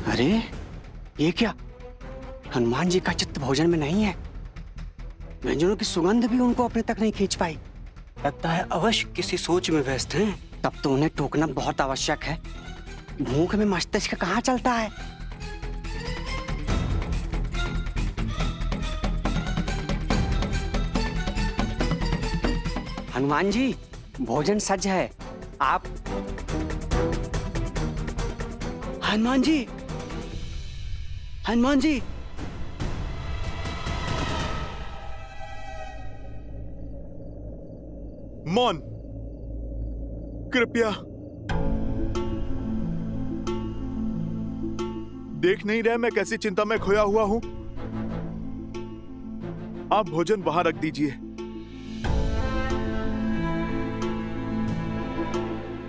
अरे ये क्या? हनुमान जी का चित्त भोजन में नहीं है। व्यंजनों की सुगंध भी उनको अपने तक नहीं खींच पाई। लगता है अवश्य किसी सोच में व्यस्त हैं। तब तो उन्हें टोकना बहुत आवश्यक है। भूख में मस्तिष्क कहाँ चलता है। हनुमान जी, भोजन सज है। आप हनुमान जी, हनुमान जी। मौन, कृपया। देख नहीं रहे मैं कैसी चिंता में खोया हुआ हूं? आप भोजन वहां रख दीजिए।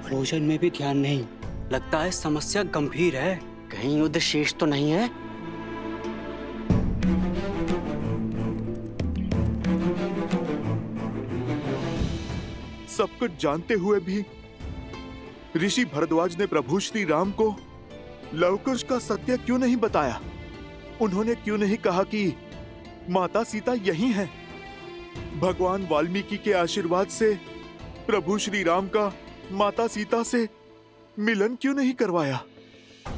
भोजन में भी ध्यान नहीं। लगता है समस्या गंभीर है। कहीं युद्ध शेष तो नहीं है। सब कुछ जानते हुए भी ऋषि भरद्वाज ने प्रभु श्री राम को लवकुश का सत्य क्यों नहीं बताया? उन्होंने क्यों नहीं कहा कि माता सीता यही हैं? भगवान वाल्मीकि के आशीर्वाद से प्रभु श्री राम का माता सीता से मिलन क्यों नहीं करवाया?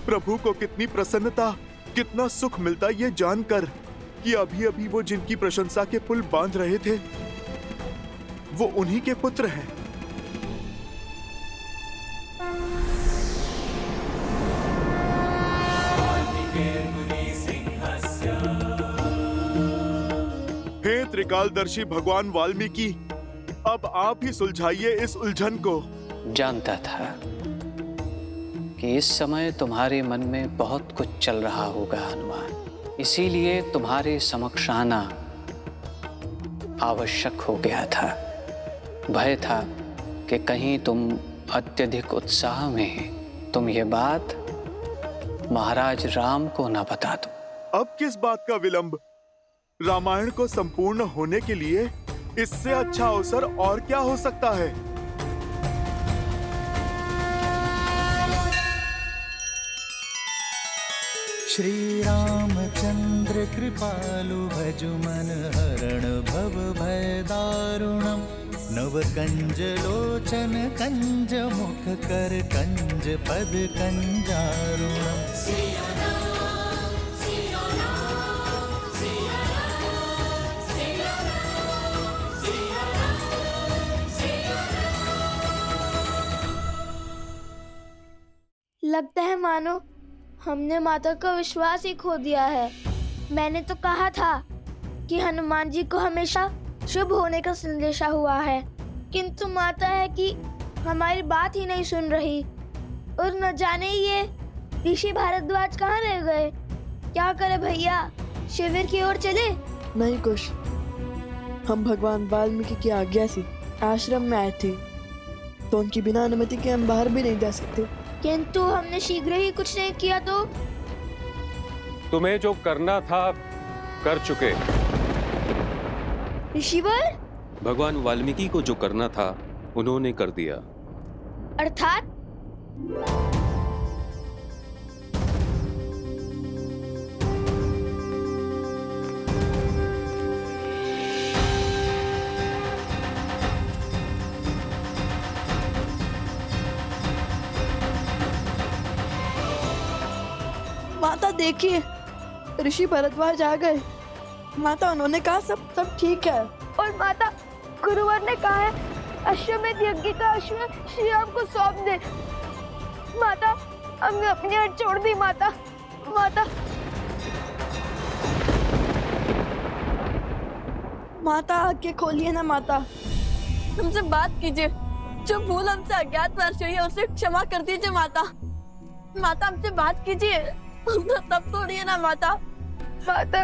प्रभु को कितनी प्रसन्नता, कितना सुख मिलता ये जानकर कि अभी अभी वो जिनकी प्रशंसा के पुल बांध रहे थे वो उन्हीं के पुत्र हैं। हे त्रिकालदर्शी भगवान वाल्मीकि, अब आप ही सुलझाइए इस उलझन को। जानता था कि इस समय तुम्हारे मन में बहुत कुछ चल रहा होगा हनुमान, इसीलिए तुम्हारे समक्ष आना आवश्यक हो गया था। भय था कि कहीं तुम अत्यधिक उत्साह में तुम ये बात महाराज राम को न बता दो। अब किस बात का विलंब? रामायण को संपूर्ण होने के लिए इससे अच्छा अवसर और क्या हो सकता है? श्री रामचंद्र कृपालु भजु मन हरण भव भय दारुणम नव कंज लोचन कंज मुख कर कंज पद कंजारुणम। लगता है मानो हमने माता का विश्वास ही खो दिया है। मैंने तो कहा था कि हनुमान जी को हमेशा शुभ होने का संदेशा हुआ है, किंतु माता है कि हमारी बात ही नहीं सुन रही। और न जाने ये ऋषि भारद्वाज कहाँ रह गए। क्या करे भैया, शिविर की ओर चले? नहीं कुश, हम भगवान वाल्मीकि की आज्ञा से आश्रम में आए थे, तो उनकी बिना अनुमति के हम बाहर भी नहीं जा सकते। किंतु हमने शीघ्र ही कुछ नहीं किया तो? तुम्हें जो करना था कर चुके। ऋषिवर, भगवान वाल्मीकि को जो करना था उन्होंने कर दिया। अर्थात? माता देखिए, ऋषि भरद्वाज आ गए। माता, उन्होंने कहा सब ठीक है। और माता, गुरुवर ने कहा है अश्वमेध यज्ञ का अश्व श्री राम को सौंप दे। माता, हमने अपनी हट छोड़ दी। माता, माता, माता आके खोलिए ना। माता, हमसे बात कीजिए। जो भूल हमसे अज्ञातवश हुई है उसे क्षमा कर दीजिए। माता, माता हमसे बात कीजिए। तब तोड़िए ना माता। माता,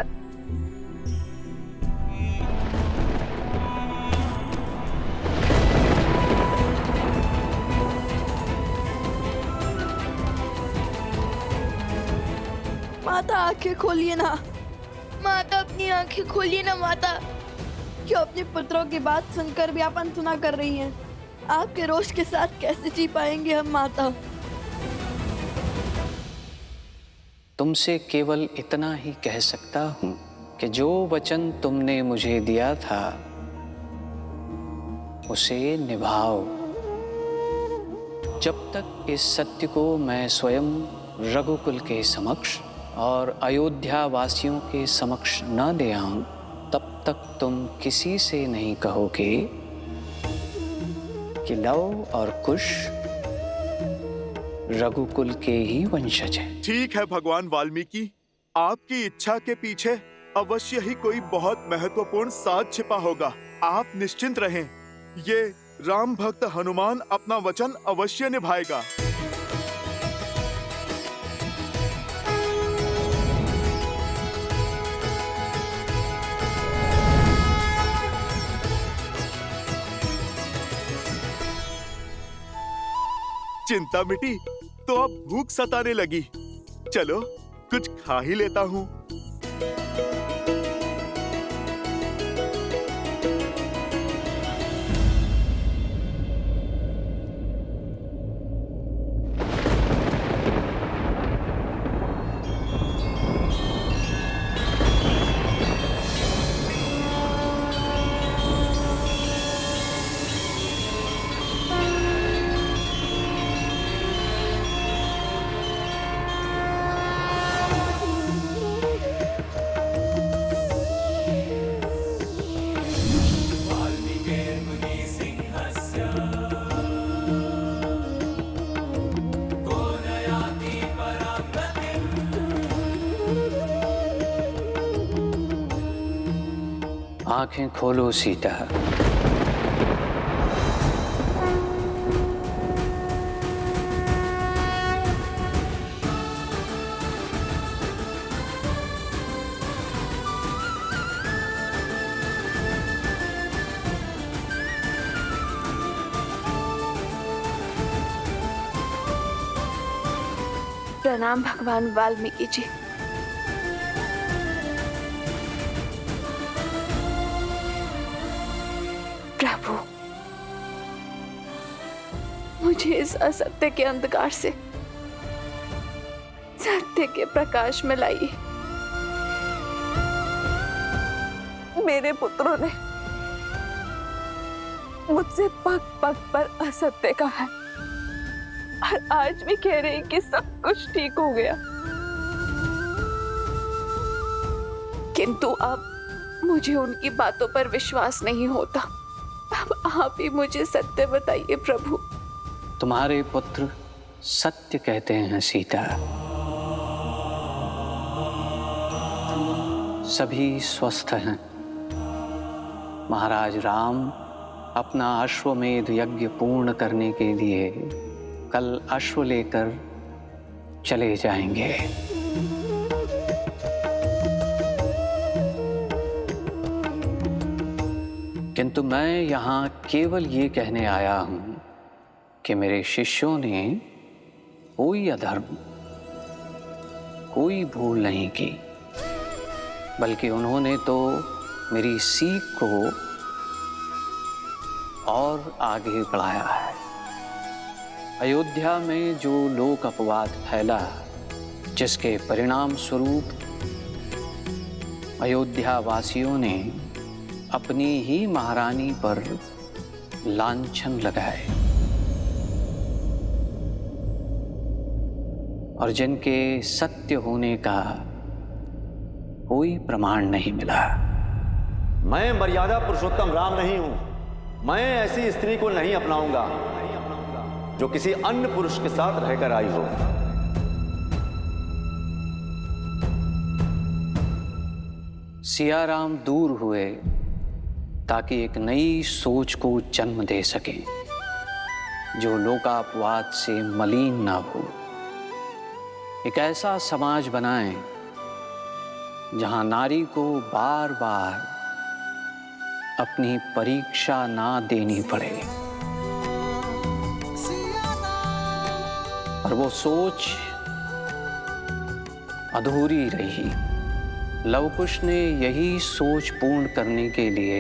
माता आंखें खोलिए ना। माता अपनी आंखें खोलिए ना माता। क्यों अपने पुत्रों की बात सुनकर भी आप अनसुना कर रही हैं? आपके रोष के साथ कैसे जी पाएंगे हम माता? तुमसे केवल इतना ही कह सकता हूं कि जो वचन तुमने मुझे दिया था उसे निभाओ। जब तक इस सत्य को मैं स्वयं रघुकुल के समक्ष और अयोध्या वासियों के समक्ष न ले आऊं, तब तक तुम किसी से नहीं कहोगे कि लव और कुश रघुकुल के ही वंशज हैं। ठीक है भगवान वाल्मीकि, आपकी इच्छा के पीछे अवश्य ही कोई बहुत महत्वपूर्ण साध छिपा होगा। आप निश्चिंत रहें, ये राम भक्त हनुमान अपना वचन अवश्य निभाएगा। चिंता मिटी तो अब भूख सताने लगी। चलो कुछ खा ही लेता हूँ। आंखें खोलो सीता। प्रणाम भगवान वाल्मीकि जी। प्रभु, मुझे इस असत्य के अंधकार से सत्य के प्रकाश में लाइए। मेरे पुत्रों ने मुझसे पग पग पर असत्य कहा है और आज भी कह रहे हैं कि सब कुछ ठीक हो गया, किंतु अब मुझे उनकी बातों पर विश्वास नहीं होता। अब आप ही मुझे सत्य बताइए प्रभु। तुम्हारे पुत्र सत्य कहते हैं सीता। सभी स्वस्थ हैं। महाराज राम अपना अश्वमेध यज्ञ पूर्ण करने के लिए कल अश्व लेकर चले जाएंगे। किंतु मैं यहाँ केवल ये कहने आया हूँ कि मेरे शिष्यों ने कोई अधर्म, कोई भूल नहीं की, बल्कि उन्होंने तो मेरी सीख को और आगे बढ़ाया है। अयोध्या में जो लोक अपवाद फैला, जिसके परिणाम स्वरूप अयोध्या वासियों ने अपनी ही महारानी पर लांछन लगाए और जिनके सत्य होने का कोई प्रमाण नहीं मिला। मैं मर्यादा पुरुषोत्तम राम नहीं हूं। मैं ऐसी स्त्री को नहीं अपनाऊंगा जो किसी अन्य पुरुष के साथ रहकर आई हो। सियाराम दूर हुए ताकि एक नई सोच को जन्म दे सके जो लोकापवाद से मलिन ना हो। एक ऐसा समाज बनाएं जहां नारी को बार बार अपनी परीक्षा ना देनी पड़े और वो सोच अधूरी रही। लवकुश ने यही सोच पूर्ण करने के लिए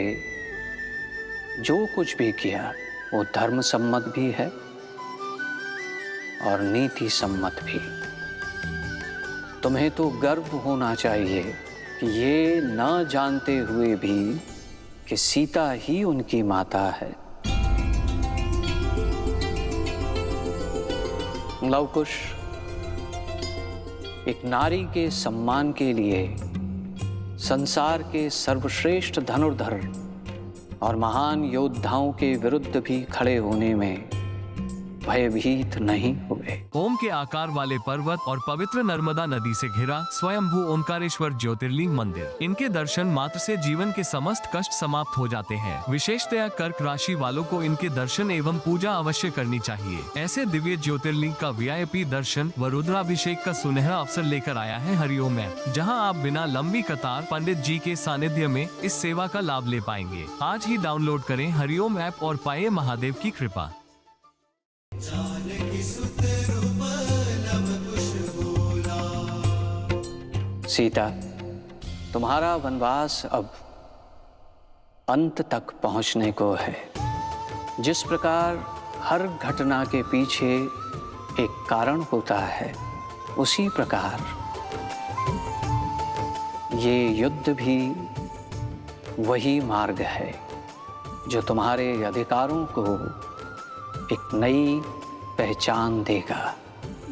जो कुछ भी किया वो धर्म सम्मत भी है और नीति सम्मत भी। तुम्हें तो गर्व होना चाहिए कि ये न जानते हुए भी कि सीता ही उनकी माता है। लवकुश, एक नारी के सम्मान के लिए संसार के सर्वश्रेष्ठ धनुर्धर और महान योद्धाओं के विरुद्ध भी खड़े होने में भयभीत नहीं हुए। ओम के आकार वाले पर्वत और पवित्र नर्मदा नदी से घिरा स्वयंभू ओंकारेश्वर ज्योतिर्लिंग मंदिर, इनके दर्शन मात्र से जीवन के समस्त कष्ट समाप्त हो जाते हैं। विशेषतया कर्क राशि वालों को इनके दर्शन एवं पूजा अवश्य करनी चाहिए। ऐसे दिव्य ज्योतिर्लिंग का VIP दर्शन व रुद्राभिषेक का सुनहरा अवसर लेकर आया है हरिओम ऐप, जहां आप बिना लंबी कतार पंडित जी के सानिध्य में इस सेवा का लाभ ले पाएंगे। आज ही डाउनलोड करें हरिओम ऐप और पाए महादेव की कृपा। सीता, तुम्हारा वनवास अब अंत तक पहुंचने को है। जिस प्रकार हर घटना के पीछे एक कारण होता है, उसी प्रकार ये युद्ध भी वही मार्ग है जो तुम्हारे अधिकारों को एक नई पहचान देगा।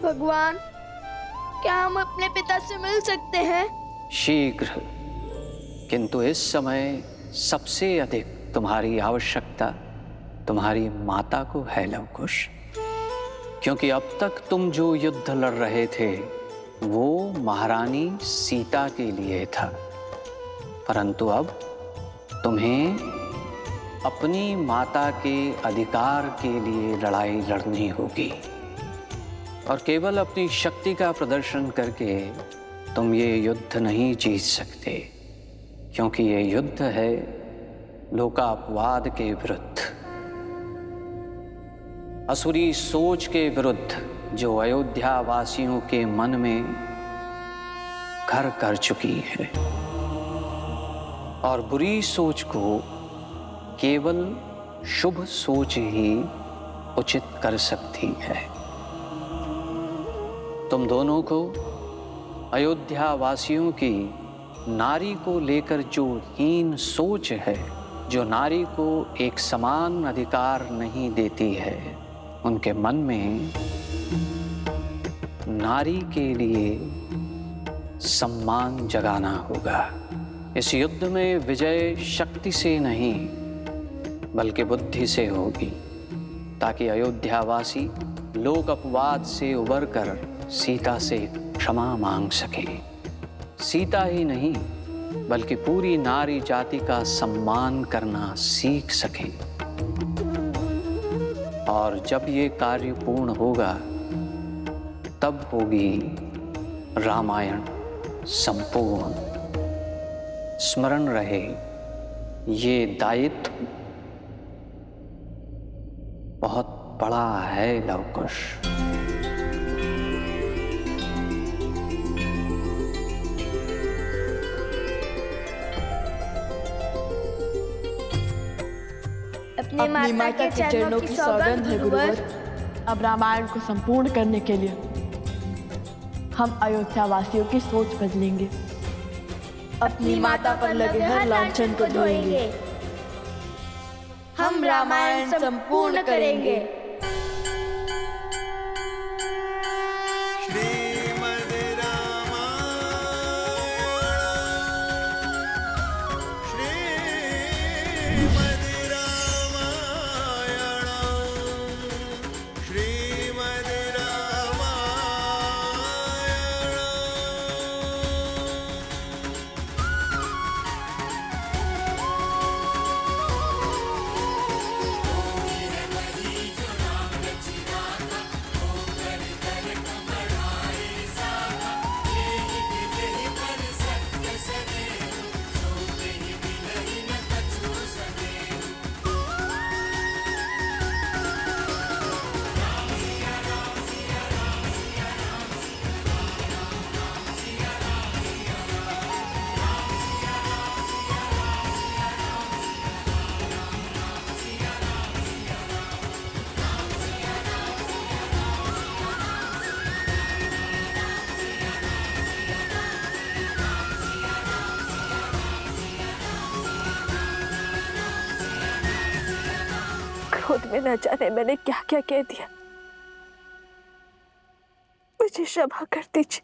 भगवान, क्या हम अपने पिता से मिल सकते हैं? शीघ्र, किंतु इस समय सबसे अधिक तुम्हारी आवश्यकता तुम्हारी माता को है लवकुश, क्योंकि अब तक तुम जो युद्ध लड़ रहे थे वो महारानी सीता के लिए था, परंतु अब तुम्हें अपनी माता के अधिकार के लिए लड़ाई लड़नी होगी। और केवल अपनी शक्ति का प्रदर्शन करके तुम ये युद्ध नहीं जीत सकते, क्योंकि ये युद्ध है लोकापवाद के विरुद्ध, असुरी सोच के विरुद्ध जो अयोध्या वासियों के मन में घर कर चुकी है। और बुरी सोच को केवल शुभ सोच ही उचित कर सकती है। तुम दोनों को अयोध्या वासियों की नारी को लेकर जो हीन सोच है, जो नारी को एक समान अधिकार नहीं देती है, उनके मन में नारी के लिए सम्मान जगाना होगा। इस युद्ध में विजय शक्ति से नहीं बल्कि बुद्धि से होगी, ताकि अयोध्यावासी लोक अपवाद से उबरकर सीता से क्षमा मांग सके। सीता ही नहीं बल्कि पूरी नारी जाति का सम्मान करना सीख सके। और जब ये कार्य पूर्ण होगा तब होगी रामायण संपूर्ण। स्मरण रहे, ये दायित्व बहुत बड़ा है लवकुश। अपनी माता के चरणों की सौगंध है गुरुवर। अब रामायण को संपूर्ण करने के लिए हम अयोध्या वासियों की सोच बदलेंगे। अपनी माता पर लगे हर लांछन को धोएंगे। हम रामायण संपूर्ण करेंगे। क्रोध में न जाने मैंने क्या क्या कह दिया, मुझे क्षमा कर दीजिए।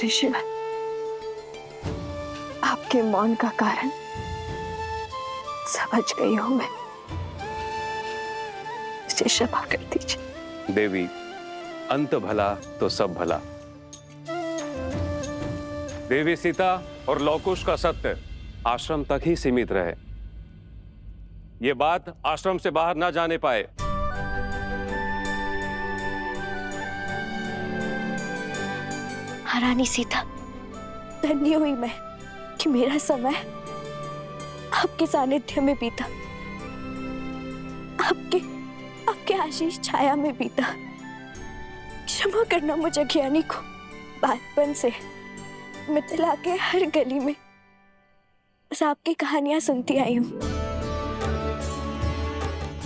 ऋषिवर, आपके मौन का कारण समझ गई हूं मैं, मुझे क्षमा कर दीजिए। देवी, अंत भला तो सब भला। देवी सीता और लवकुश का सत्य आश्रम तक ही सीमित रहे, ये बात आश्रम से बाहर ना जाने पाए। रानी सीता, धन्य हुई मैं कि मेरा समय आपके सानिध्य में बीता, आपके आशीष छाया में बीता। क्षमा करना मुझे ज्ञानी को, बालपन से मिथिला के हर गली में बस आपकी कहानियां सुनती आई हूं,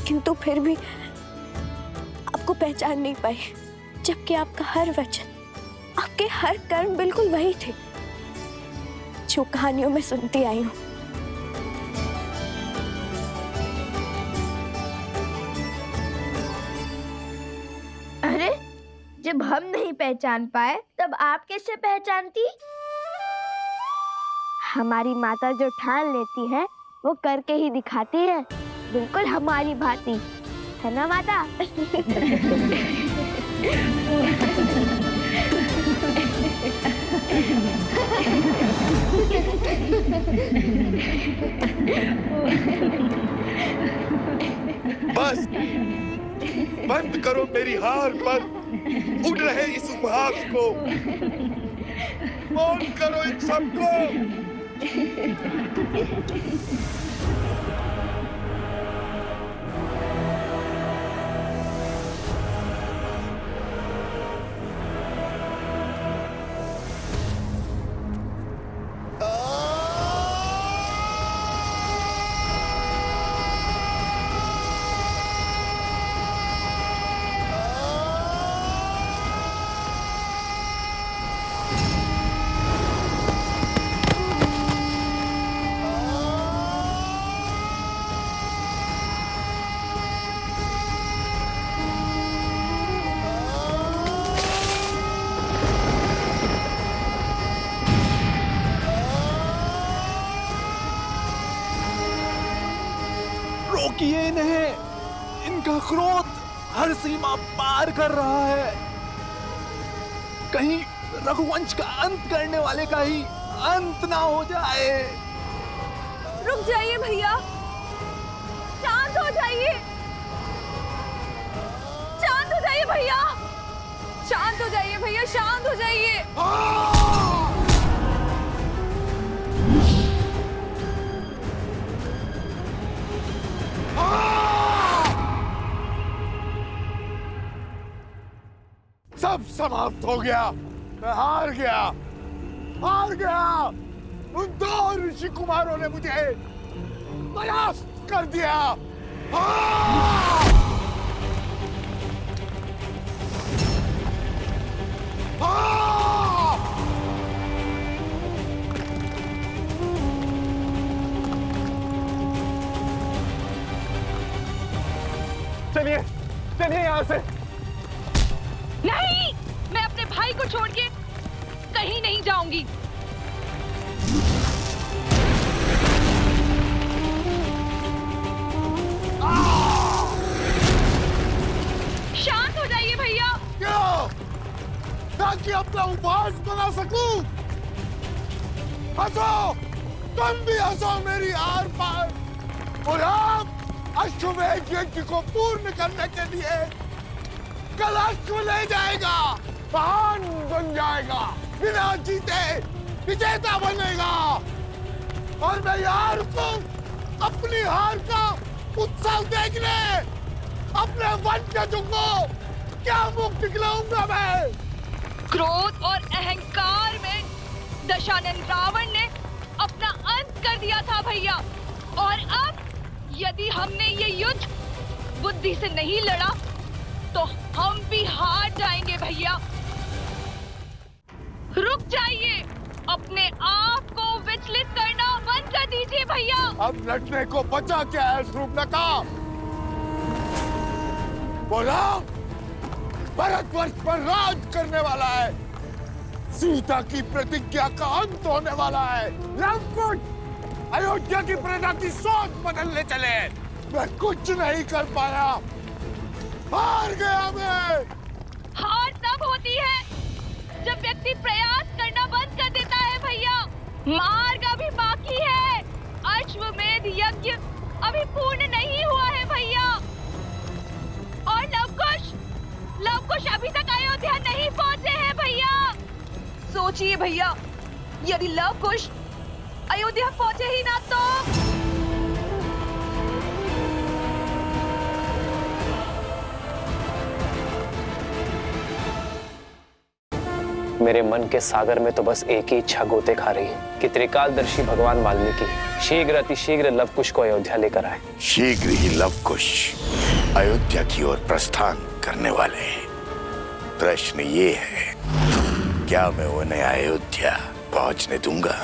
किंतु फिर भी आपको पहचान नहीं पाई, जबकि आपका हर वचन, आपके हर कर्म बिल्कुल वही थे जो कहानियों में सुनती आई हूं। अरे, जब हम नहीं पहचान पाए तब आप कैसे पहचानती? हमारी माता जो ठान लेती है वो करके ही दिखाती है, बिल्कुल हमारी भांति, है ना माता? बस बंद करो मेरी हार पर उड़ रहे इस उपहास को, मौन करो इन सबको। रोकिए इन्हें, इनका क्रोध हर सीमा पार कर रहा है। कहीं रघुवंश का अंत करने वाले का ही अंत ना हो जाए। रुक जाइए भैया, शांत हो जाइए, शांत हो जाइए भैया, शांत हो जाइए भैया, शांत हो जाइए। सब समाप्त हो गया, मैं हार गया, हार गया। उन दो ऋषि कुमारों ने मुझे परास्त कर दिया। चलिए चलिए यहाँ से। नहीं, मैं अपने भाई को छोड़ के कहीं नहीं जाऊंगी। शांत हो जाइए भैया। क्यों? ताकि अपना उपहास बना सकूं। हंसो, तुम भी हंसो मेरी आर पार। और आप अश्वमेध यज्ञ को पूर्ण करने के लिए कल अश्व ले जाएगा, महान बन जाएगा, बिना जीते विजेता बनेगा। और मैं यार को अपनी हार का उत्सव देखने अपने वंशजों को क्या मुख दिखलाऊंगा मैं। क्रोध और अहंकार में दशानन रावण ने अपना अंत कर दिया था भैया, और अब यदि हमने ये युद्ध बुद्धि से नहीं लड़ा तो हम भी हार जाएंगे भैया। रुक जाइए, अपने आप को विचलित करना बंद कर दीजिए भैया। अब लड़ने को बचा क्या है शूर्पणखा? बोला, भारतवर्ष पर राज करने वाला है, सीता की प्रतिज्ञा का अंत होने वाला है। लवकुश अयोध्या की प्रजा की सोच बदलने चले। मैं कुछ नहीं कर पाया, हार गया मैं। हार तब होती है जब व्यक्ति प्रयास करना बंद कर देता है भैया। मार्ग अभी बाकी है, अश्वमेध यज्ञ अभी पूर्ण नहीं हुआ है भैया। और लवकुश अभी तक अयोध्या नहीं पहुंचे हैं भैया। सोचिए भैया, यदि लवकुश अयोध्या पहुंचे ही ना तो मेरे मन के सागर में तो बस एक ही इच्छा गोते खा रही है कि त्रिकालदर्शी भगवान वाल्मीकि शीघ्र अतिशीघ्र लवकुश को अयोध्या लेकर आए। शीघ्र ही लवकुश अयोध्या की ओर प्रस्थान करने वाले हैं। प्रश्न ये है, क्या मैं उन्हें अयोध्या पहुंचने दूंगा?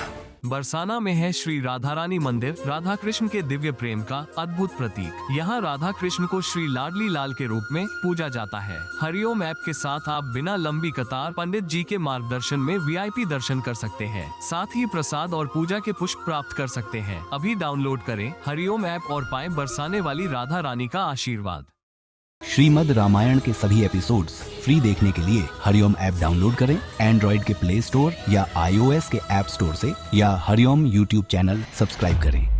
बरसाना में है श्री राधा रानी मंदिर, राधा कृष्ण के दिव्य प्रेम का अद्भुत प्रतीक। यहाँ राधा कृष्ण को श्री लाडली लाल के रूप में पूजा जाता है। हरिओम ऐप के साथ आप बिना लंबी कतार पंडित जी के मार्गदर्शन में VIP दर्शन कर सकते हैं। साथ ही प्रसाद और पूजा के पुष्प प्राप्त कर सकते हैं। अभी डाउनलोड करें हरिओम ऐप और पाएं बरसाने वाली राधा रानी का आशीर्वाद। श्रीमद् रामायण के सभी एपिसोड्स फ्री देखने के लिए हरिओम ऐप डाउनलोड करें एंड्रॉइड के प्ले स्टोर या iOS के ऐप स्टोर से, या हरिओम YouTube चैनल सब्सक्राइब करें।